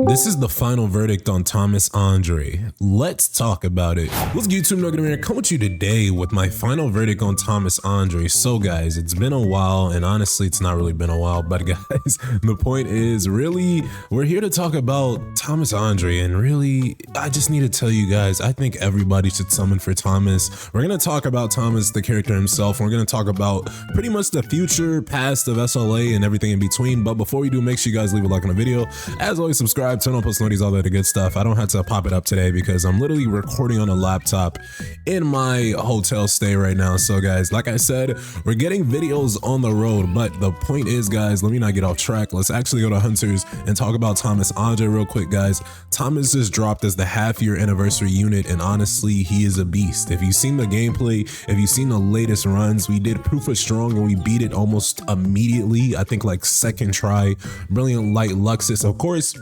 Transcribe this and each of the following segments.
This is the final verdict on Thomas Andre. Let's talk about it. What's good, YouTube? NoGoodEman coming with you today with my final verdict on Thomas Andre. So guys, it's been a while, and honestly, it's not really been a while, but guys, the point is really, we're here to talk about Thomas Andre, and really, I just need to tell you guys, I think everybody should summon for Thomas. We're gonna talk about Thomas, the character himself. We're gonna talk about pretty much the future, past of SLA and everything in between. But before we do, make sure you guys leave a like on the video. As always, subscribe, turn on post notifications, all that good stuff. I don't have to pop it up today because I'm literally recording on a laptop in my hotel stay right now. So guys, like I said, we're getting videos on the road, but the point is, guys, let me not get off track. Let's actually go to Hunters and talk about Thomas Andre real quick, guys. Thomas just dropped as the half-year anniversary unit, and honestly, he is a beast. If you've seen the gameplay, if you've seen the latest runs, we did Proof of Strong and we beat it almost immediately. I think like second try. Brilliant Light Luxus, of course.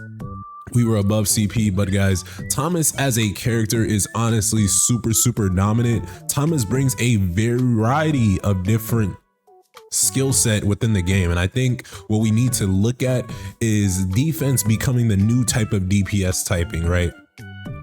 We were above CP, but guys, Thomas as a character is honestly super dominant. Thomas brings a variety of different skill set within the game, and I think what we need to look at is defense becoming the new type of DPS typing, right?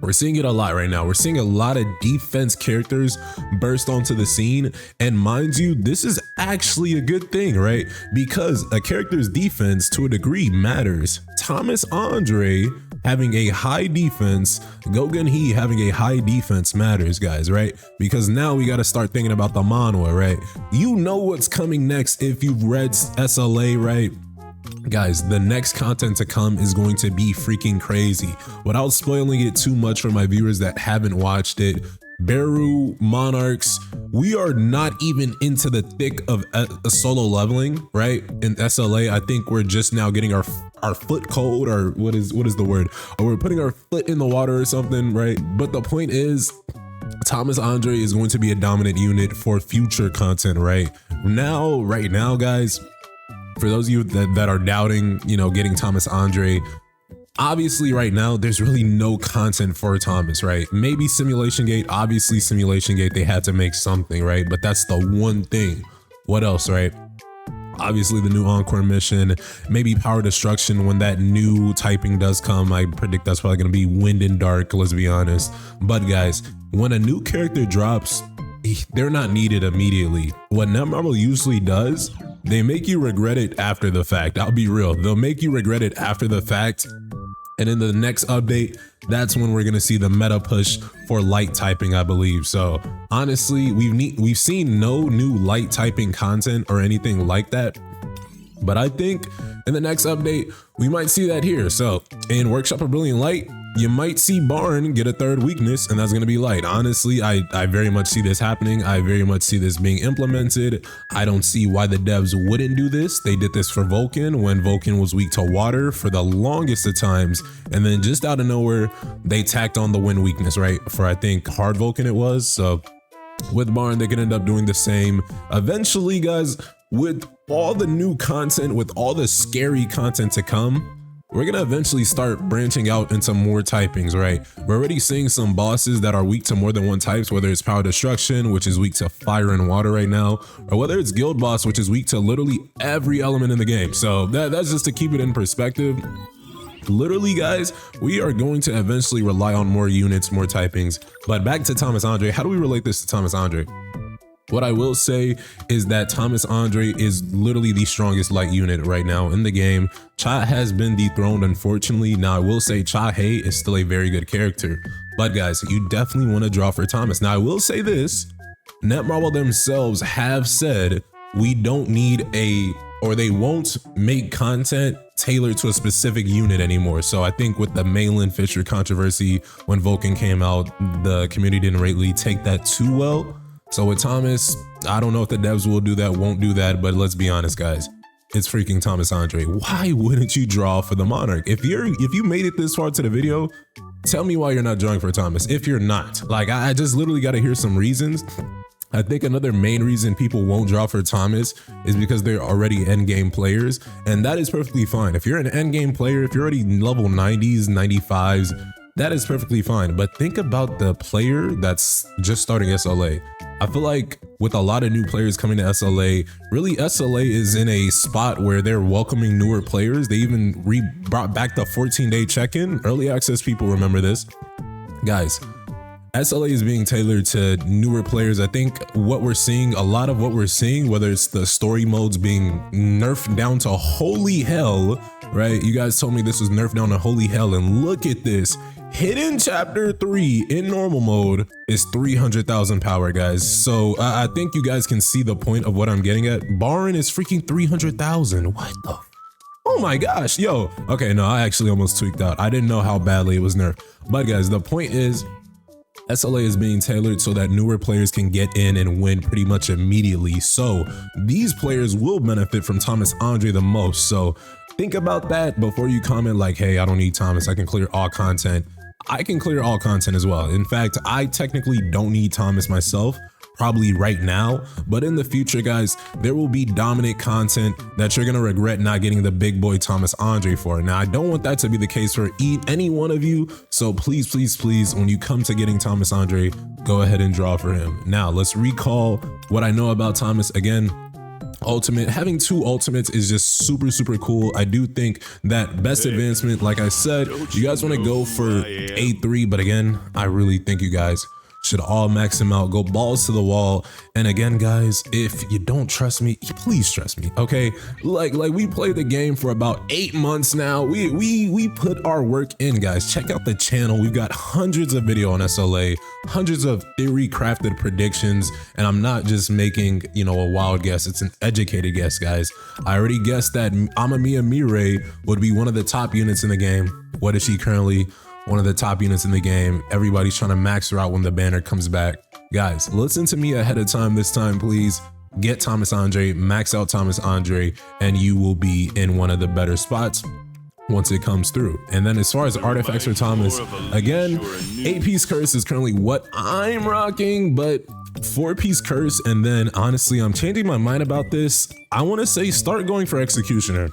We're seeing it a lot right now. We're seeing a lot of defense characters burst onto the scene. And mind you, this is actually a good thing, right? Because a character's defense to a degree matters. Thomas Andre having a high defense, Gogan He having a high defense matters, guys, right? Because now we got to start thinking about the manhwa, right? You know what's coming next if you've read SLA, right? Guys, the next content to come is going to be freaking crazy. Without spoiling it too much for my viewers that haven't watched it, Beru, Monarchs, we are not even into the thick of a solo leveling, right? In SLA, I think we're just now getting our foot cold, or what is the word? Or we're putting our foot in the water or something, right? But the point is, Thomas Andre is going to be a dominant unit for future content, right now, guys. For those of you that are doubting, you know, getting Thomas Andre, obviously right now, there's really no content for Thomas, right? Maybe Simulation Gate, obviously Simulation Gate, they had to make something, right? But that's the one thing. What else, right? Obviously the new Encore mission, maybe Power Destruction when that new typing does come. I predict that's probably gonna be Wind and Dark, let's be honest. But guys, when a new character drops, they're not needed immediately. What Netmarble usually does, they make you regret it after the fact. I'll be real. They'll make you regret it after the fact. And in the next update, that's when we're going to see the meta push for light typing, I believe. So honestly, we've seen no new light typing content or anything like that. But I think in the next update, we might see that here. So in Workshop of Brilliant Light, you might see Barn get a third weakness, and that's going to be light. Honestly, I very much see this happening. I very much see this being implemented. I don't see why the devs wouldn't do this. They did this for Vulcan when Vulcan was weak to water for the longest of times. And then just out of nowhere, they tacked on the wind weakness, right? For I think hard Vulcan it was. So with Barn, they could end up doing the same. Eventually, guys, with all the new content, with all the scary content to come, we're gonna eventually start branching out into more typings, right? We're already seeing some bosses that are weak to more than one types, whether it's Power Destruction, which is weak to fire and water right now, or whether it's Guild Boss, which is weak to literally every element in the game. So that's just to keep it in perspective. Literally, guys, we are going to eventually rely on more units, more typings. But back to Thomas Andre, how do we relate this to Thomas Andre? What I will say is that Thomas Andre is literally the strongest light unit right now in the game. Cha has been dethroned, unfortunately. Now, I will say Cha Hei is still a very good character. But guys, you definitely want to draw for Thomas. Now, I will say this. Netmarble themselves have said we don't need or they won't make content tailored to a specific unit anymore. So I think with the Malin Fisher controversy, when Vulcan came out, the community didn't really take that too well. So with Thomas, I don't know if the devs will do that, won't do that, but let's be honest, guys. It's freaking Thomas Andre. Why wouldn't you draw for the Monarch? If you made it this far to the video, tell me why you're not drawing for Thomas. If you're not, like, I just literally got to hear some reasons. I think another main reason people won't draw for Thomas is because they're already endgame players, and that is perfectly fine. If you're an endgame player, if you're already level 90s, 95s, that is perfectly fine. But think about the player that's just starting SLA. I feel like with a lot of new players coming to SLA, really SLA is in a spot where they're welcoming newer players. They even brought back the 14-day check-in. Early access people remember this. Guys, SLA is being tailored to newer players. I think what we're seeing, a lot of what we're seeing, whether it's the story modes being nerfed down to holy hell, right? You guys told me this was nerfed down to holy hell, and look at this. Hidden chapter 3 in normal mode is 300,000 power, guys. So I think you guys can see the point of what I'm getting at. Baron is freaking 300,000. What the? Oh my gosh, yo. Okay, no, I actually almost tweaked out. I didn't know how badly it was nerfed. But guys, the point is, SLA is being tailored so that newer players can get in and win pretty much immediately. So these players will benefit from Thomas Andre the most. So think about that before you comment like, hey, I don't need Thomas, I can clear all content. I can clear all content as well. In fact, I technically don't need Thomas myself, probably right now, but in the future, guys, there will be dominant content that you're gonna regret not getting the big boy Thomas Andre for. Now, I don't want that to be the case for any one of you, so please, please, please, when you come to getting Thomas Andre, go ahead and draw for him. Now, let's recall what I know about Thomas again. Ultimate, having 2 ultimates is just super cool. I do think that best advancement, like I said, you guys want to go for A3, but again, I really think you guys should all max him out, go balls to the wall. And again, guys, if you don't trust me, please trust me, okay? Like we played the game for about 8 months now. We put our work in, guys. Check out the channel. We've got hundreds of video on SLA, hundreds of theory crafted predictions, and I'm not just making, you know, a wild guess. It's an educated guess, guys. I already guessed that Amamiya Mirai would be one of the top units in the game. What is she currently? One of the top units in the game. Everybody's trying to max her out when the banner comes back. Guys, listen to me ahead of time this time, please. Get Thomas Andre, max out Thomas Andre, and you will be in one of the better spots once it comes through. And then as far as artifacts for Thomas, again, 8-piece curse is currently what I'm rocking, but 4-piece curse, and then honestly, I'm changing my mind about this. I want to say start going for Executioner.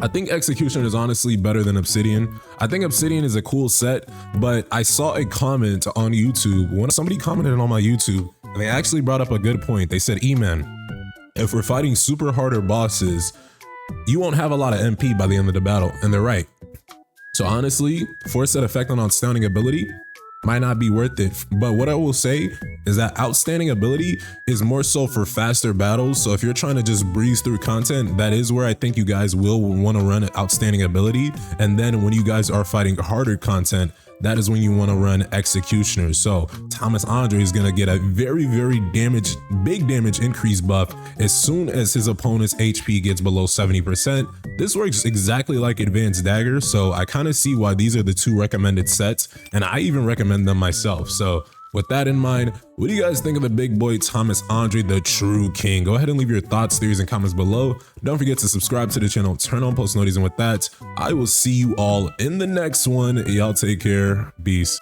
I think Executioner is honestly better than Obsidian. I think Obsidian is a cool set, but I saw a comment on YouTube when somebody commented on my YouTube, and they actually brought up a good point. They said, E-Man, if we're fighting super harder bosses, you won't have a lot of MP by the end of the battle, and they're right. So honestly, force set effect on outstanding ability might not be worth it, but what I will say is that outstanding ability is more so for faster battles. So if you're trying to just breeze through content, that is where I think you guys will want to run outstanding ability. And then when you guys are fighting harder content, that is when you want to run Executioner. So Thomas Andre is going to get a very big damage increase buff as soon as his opponent's HP gets below 70%. This works exactly like Advanced Dagger, so I kind of see why these are the 2 recommended sets, and I even recommend them myself. So with that in mind, what do you guys think of the big boy Thomas Andre, the true king? Go ahead and leave your thoughts, theories, and comments below. Don't forget to subscribe to the channel, turn on post notifications, and with that, I will see you all in the next one. Y'all take care. Peace.